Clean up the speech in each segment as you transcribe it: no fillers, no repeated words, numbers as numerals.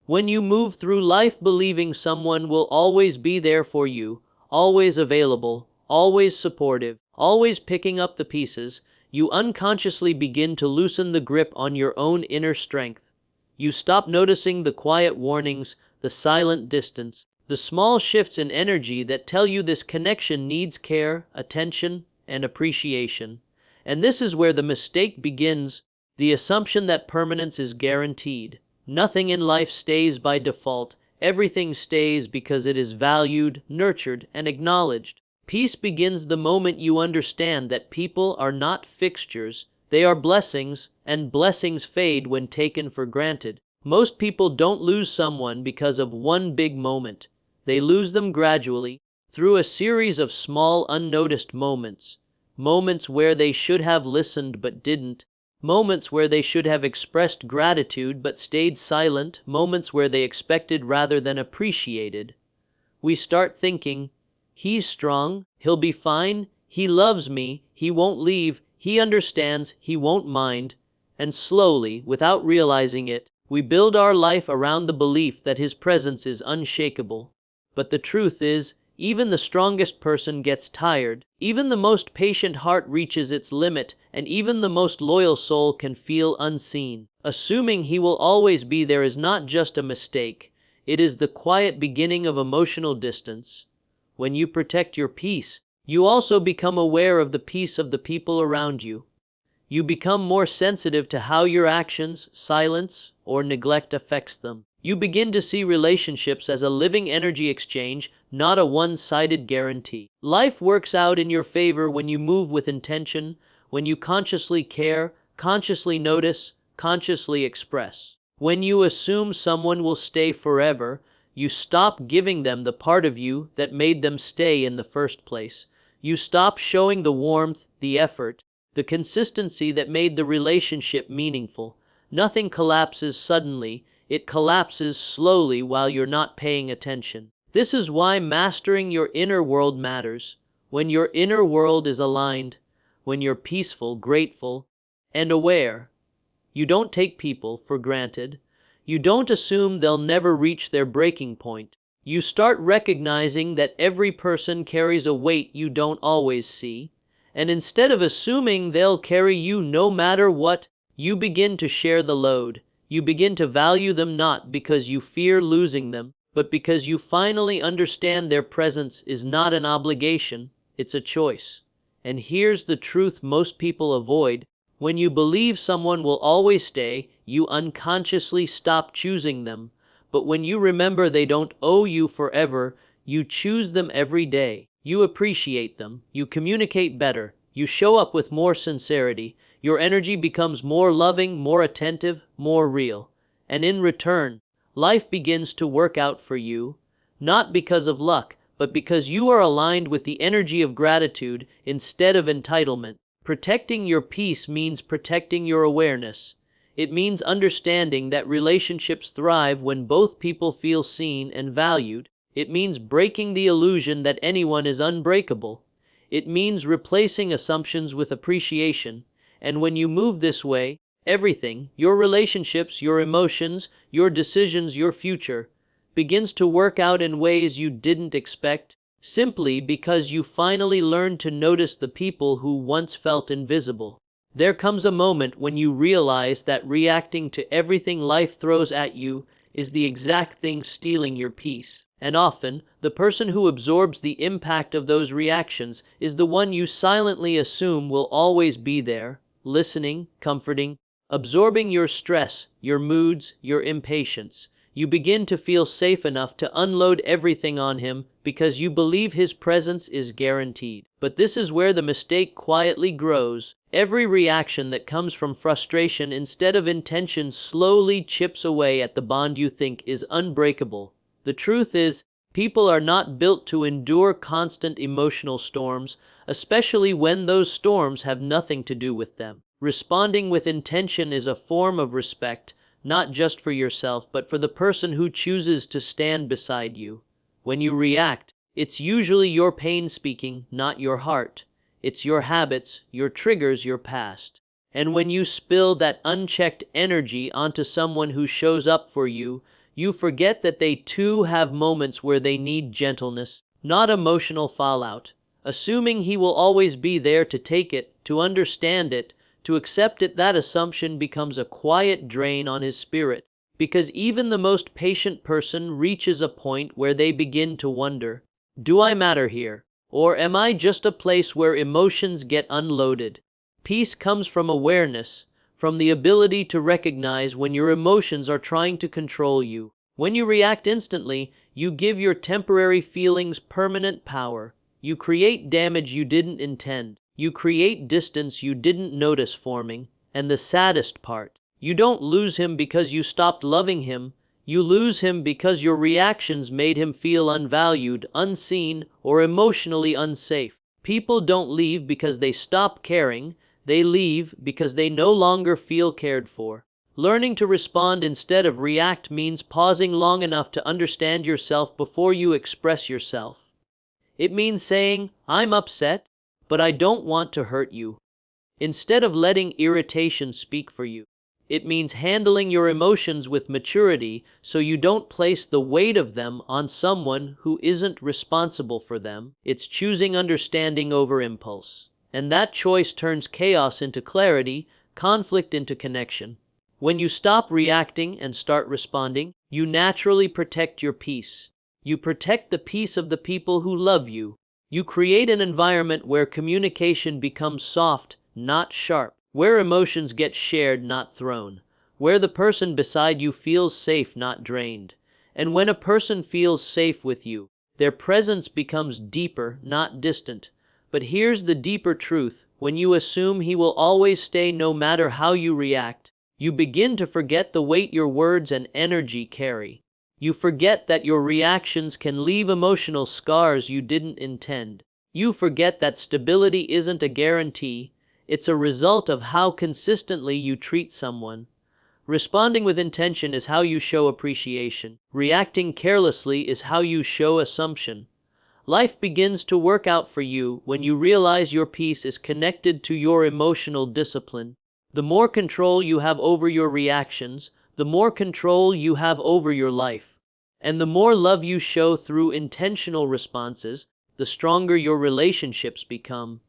When you move through life believing someone will always be there for you, always available, always supportive, always picking up the pieces, you unconsciously begin to loosen the grip on your own inner strength. You stop noticing the quiet warnings, the silent distance, the small shifts in energy that tell you this connection needs care, attention, and appreciation. And this is where the mistake begins, the assumption that permanence is guaranteed. Nothing in life stays by default. Everything stays because it is valued, nurtured, and acknowledged. Peace begins the moment you understand that people are not fixtures, they are blessings, and blessings fade when taken for granted. Most people don't lose someone because of one big moment. They lose them gradually, through a series of small unnoticed moments. Moments where they should have listened but didn't. Moments where they should have expressed gratitude but stayed silent. Moments where they expected rather than appreciated. We start thinking, he's strong, he'll be fine, he loves me, he won't leave, he understands, he won't mind. And slowly, without realizing it, we build our life around the belief that his presence is unshakable. But the truth is, even the strongest person gets tired, even the most patient heart reaches its limit, and even the most loyal soul can feel unseen. Assuming he will always be there is not just a mistake, it is the quiet beginning of emotional distance. When you protect your peace, you also become aware of the peace of the people around you. You become more sensitive to how your actions, silence, or neglect affects them. You begin to see relationships as a living energy exchange, not a one-sided guarantee. Life works out in your favor when you move with intention, when you consciously care, consciously notice, consciously express. When you assume someone will stay forever, you stop giving them the part of you that made them stay in the first place. You stop showing the warmth, the effort, the consistency that made the relationship meaningful. Nothing collapses suddenly. It collapses slowly while you're not paying attention. This is why mastering your inner world matters. When your inner world is aligned, when you're peaceful, grateful, and aware, you don't take people for granted. You don't assume they'll never reach their breaking point. You start recognizing that every person carries a weight you don't always see, and instead of assuming they'll carry you no matter what, you begin to share the load. You begin to value them not because you fear losing them, but because you finally understand their presence is not an obligation, it's a choice. And here's the truth most people avoid. When you believe someone will always stay, you unconsciously stop choosing them. But when you remember they don't owe you forever, you choose them every day. You appreciate them, you communicate better, you show up with more sincerity. Your energy becomes more loving, more attentive, more real. And in return, life begins to work out for you, not because of luck, but because you are aligned with the energy of gratitude instead of entitlement. Protecting your peace means protecting your awareness. It means understanding that relationships thrive when both people feel seen and valued. It means breaking the illusion that anyone is unbreakable. It means replacing assumptions with appreciation. And when you move this way, everything, your relationships, your emotions, your decisions, your future, begins to work out in ways you didn't expect, simply because you finally learned to notice the people who once felt invisible. There comes a moment when you realize that reacting to everything life throws at you is the exact thing stealing your peace. And often, the person who absorbs the impact of those reactions is the one you silently assume will always be there, listening, comforting, absorbing your stress, your moods, your impatience. You begin to feel safe enough to unload everything on him because you believe his presence is guaranteed. But this is where the mistake quietly grows. Every reaction that comes from frustration instead of intention slowly chips away at the bond you think is unbreakable. The truth is, people are not built to endure constant emotional storms, especially when those storms have nothing to do with them. Responding with intention is a form of respect, not just for yourself, but for the person who chooses to stand beside you. When you react, it's usually your pain speaking, not your heart. It's your habits, your triggers, your past. And when you spill that unchecked energy onto someone who shows up for you, You forget that they too have moments where they need gentleness, not emotional fallout. Assuming he will always be there to take it, to understand it, to accept it, that assumption becomes a quiet drain on his spirit. Because even the most patient person reaches a point where they begin to wonder, do I matter here? Or am I just a place where emotions get unloaded? Peace comes from awareness, from the ability to recognize when your emotions are trying to control you. When you react instantly, you give your temporary feelings permanent power. You create damage you didn't intend. You create distance you didn't notice forming. And the saddest part, you don't lose him because you stopped loving him. You lose him because your reactions made him feel unvalued, unseen, or emotionally unsafe. People don't leave because they stop caring. They leave because they no longer feel cared for. Learning to respond instead of react means pausing long enough to understand yourself before you express yourself. It means saying, I'm upset, but I don't want to hurt you, instead of letting irritation speak for you. It means handling your emotions with maturity so you don't place the weight of them on someone who isn't responsible for them. It's choosing understanding over impulse. And that choice turns chaos into clarity, conflict into connection. When you stop reacting and start responding, you naturally protect your peace. You protect the peace of the people who love you. You create an environment where communication becomes soft, not sharp, where emotions get shared, not thrown, where the person beside you feels safe, not drained. And when a person feels safe with you, their presence becomes deeper, not distant. But here's the deeper truth: when you assume he will always stay no matter how you react, you begin to forget the weight your words and energy carry. You forget that your reactions can leave emotional scars you didn't intend. You forget that stability isn't a guarantee. It's a result of how consistently you treat someone. Responding with intention is how you show appreciation. Reacting carelessly is how you show assumption. Life begins to work out for you when you realize your peace is connected to your emotional discipline. The more control you have over your reactions, the more control you have over your life. And the more love you show through intentional responses, the stronger your relationships become.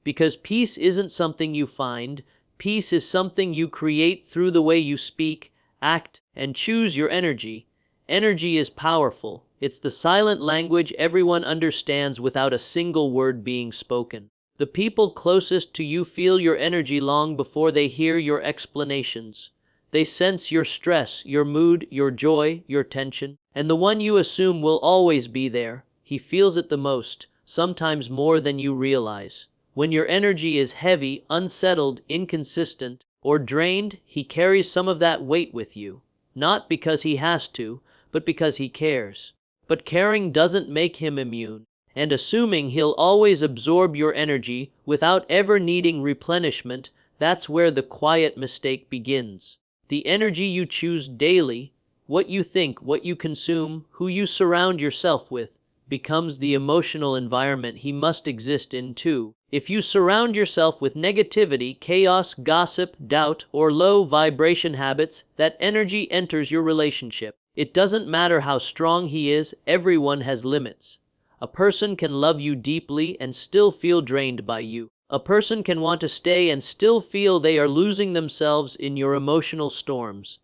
Because peace isn't something you find, peace is something you create through the way you speak, act, and choose your energy. Energy is powerful. It's the silent language everyone understands without a single word being spoken. The people closest to you feel your energy long before they hear your explanations. They sense your stress, your mood, your joy, your tension. And the one you assume will always be there, he feels it the most, sometimes more than you realize. When your energy is heavy, unsettled, inconsistent, or drained, he carries some of that weight with you. Not because he has to, but because he cares. But caring doesn't make him immune. And assuming he'll always absorb your energy without ever needing replenishment, that's where the quiet mistake begins. The energy you choose daily, what you think, what you consume, who you surround yourself with, becomes the emotional environment he must exist in too. If you surround yourself with negativity, chaos, gossip, doubt, or low vibration habits, that energy enters your relationship. It doesn't matter how strong he is, everyone has limits. A person can love you deeply and still feel drained by you. A person can want to stay and still feel they are losing themselves in your emotional storms.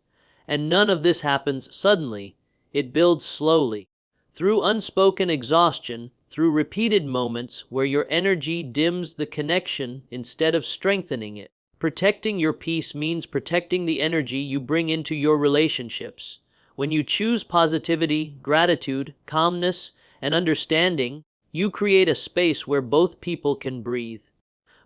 And none of this happens suddenly. It builds slowly. Through unspoken exhaustion, through repeated moments where your energy dims the connection instead of strengthening it. Protecting your peace means protecting the energy you bring into your relationships. When you choose positivity, gratitude, calmness, and understanding, you create a space where both people can breathe.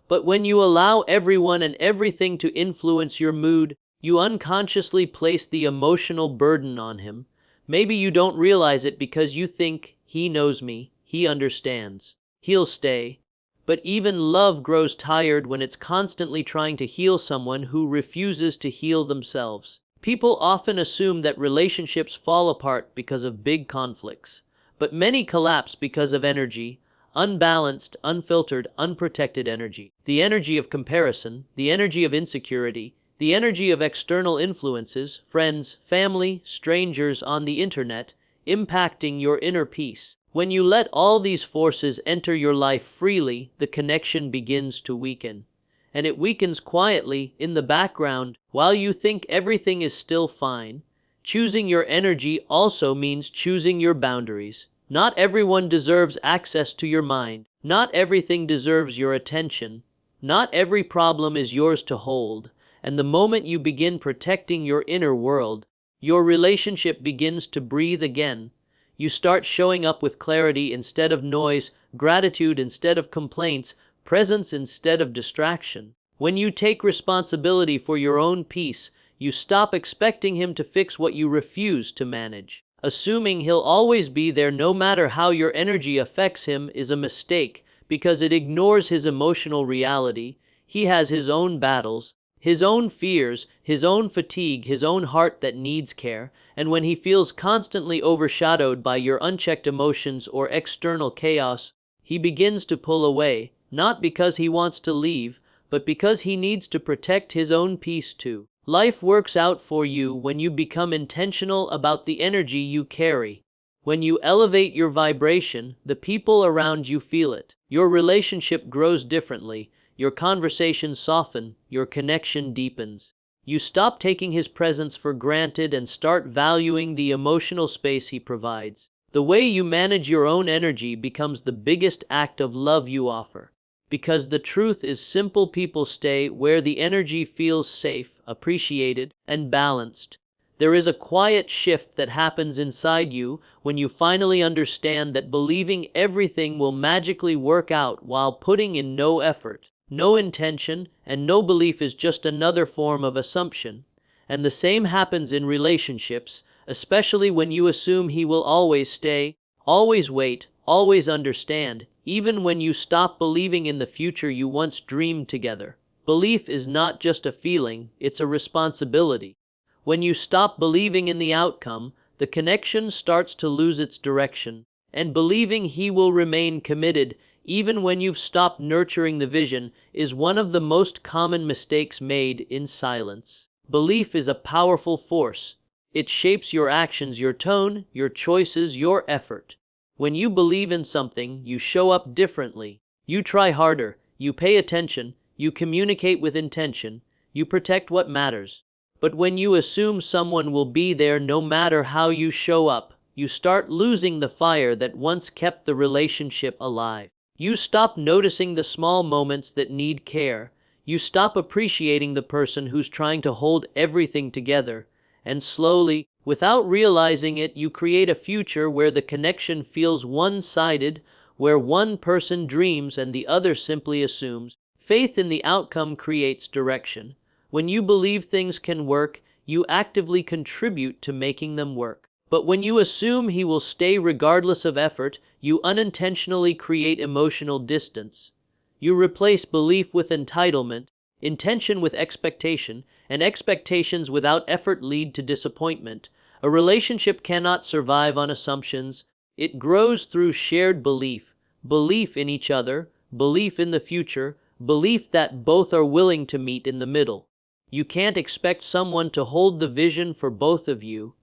But when you allow everyone and everything to influence your mood, you unconsciously place the emotional burden on him. Maybe you don't realize it because you think, he knows me, he understands, he'll stay. But even love grows tired when it's constantly trying to heal someone who refuses to heal themselves. People often assume that relationships fall apart because of big conflicts, but many collapse because of energy, unbalanced, unfiltered, unprotected energy. The energy of comparison, the energy of insecurity, The energy of external influences, friends, family, strangers on the internet, impacting your inner peace. When you let all these forces enter your life freely, the connection begins to weaken. And it weakens quietly in the background while you think everything is still fine. Choosing your energy also means choosing your boundaries. Not everyone deserves access to your mind. Not everything deserves your attention. Not every problem is yours to hold. And the moment you begin protecting your inner world, your relationship begins to breathe again. You start showing up with clarity instead of noise, gratitude instead of complaints, presence instead of distraction. When you take responsibility for your own peace, you stop expecting him to fix what you refuse to manage. Assuming he'll always be there no matter how your energy affects him is a mistake, because it ignores his emotional reality. He has his own battles, his own fears, his own fatigue, his own heart that needs care, and when he feels constantly overshadowed by your unchecked emotions or external chaos, he begins to pull away, not because he wants to leave, but because he needs to protect his own peace too. Life works out for you when you become intentional about the energy you carry. When you elevate your vibration, the people around you feel it. Your relationship grows differently. Your conversations soften, your connection deepens. You stop taking his presence for granted and start valuing the emotional space he provides. The way you manage your own energy becomes the biggest act of love you offer. Because the truth is simple, people stay where the energy feels safe, appreciated, and balanced. There is a quiet shift that happens inside you when you finally understand that believing everything will magically work out while putting in no effort. No intention, and no belief is just another form of assumption. And the same happens in relationships, especially when you assume he will always stay, always wait, always understand, even when you stop believing in the future you once dreamed together. Belief is not just a feeling, it's a responsibility. When you stop believing in the outcome, the connection starts to lose its direction, and believing he will remain committed even when you've stopped nurturing the vision is one of the most common mistakes made in silence. Belief is a powerful force. It shapes your actions, your tone, your choices, your effort. When you believe in something, you show up differently. You try harder, you pay attention, you communicate with intention, you protect what matters. But when you assume someone will be there no matter how you show up, you start losing the fire that once kept the relationship alive. You stop noticing the small moments that need care. You stop appreciating the person who's trying to hold everything together. And slowly, without realizing it, you create a future where the connection feels one-sided, where one person dreams and the other simply assumes. Faith in the outcome creates direction. When you believe things can work, you actively contribute to making them work. But when you assume he will stay regardless of effort, you unintentionally create emotional distance. You replace belief with entitlement, intention with expectation, and expectations without effort lead to disappointment. A relationship cannot survive on assumptions. It grows through shared belief, belief in each other, belief in the future, belief that both are willing to meet in the middle. You can't expect someone to hold the vision for both of you.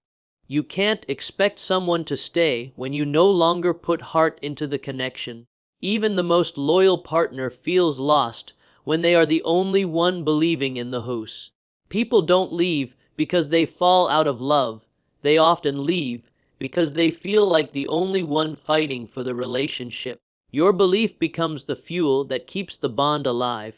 You can't expect someone to stay when you no longer put heart into the connection. Even the most loyal partner feels lost when they are the only one believing in the house. People don't leave because they fall out of love. They often leave because they feel like the only one fighting for the relationship. Your belief becomes the fuel that keeps the bond alive.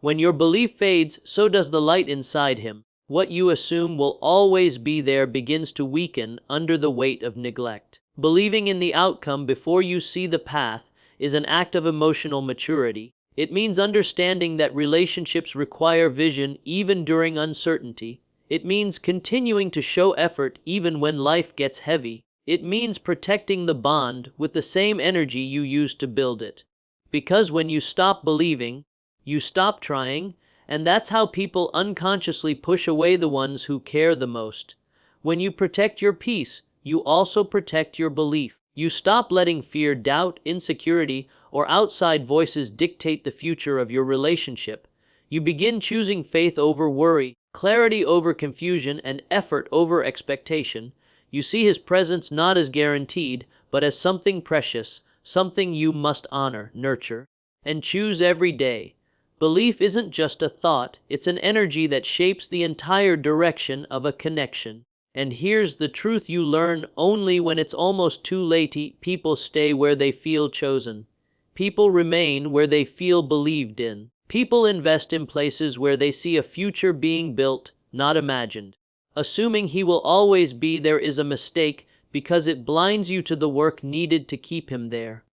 When your belief fades, so does the light inside him. What you assume will always be there begins to weaken under the weight of neglect. Believing in the outcome before you see the path is an act of emotional maturity. It means understanding that relationships require vision even during uncertainty. It means continuing to show effort even when life gets heavy. It means protecting the bond with the same energy you used to build it. Because when you stop believing, you stop trying, and that's how people unconsciously push away the ones who care the most. When you protect your peace, you also protect your belief. You stop letting fear, doubt, insecurity, or outside voices dictate the future of your relationship. You begin choosing faith over worry, clarity over confusion and effort over expectation. You see his presence not as guaranteed, but as something precious, something you must honor, nurture, and choose every day. Belief isn't just a thought, it's an energy that shapes the entire direction of a connection. And here's the truth you learn only when it's almost too late. People stay where they feel chosen. People remain where they feel believed in. People invest in places where they see a future being built, not imagined. Assuming he will always be there is a mistake, because it blinds you to the work needed to keep him there.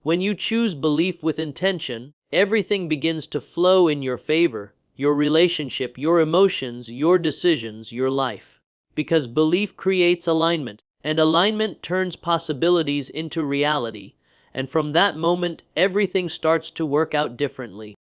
When you choose belief with intention, everything begins to flow in your favor, your relationship, your emotions, your decisions, your life. Because belief creates alignment, and alignment turns possibilities into reality, and from that moment everything starts to work out differently.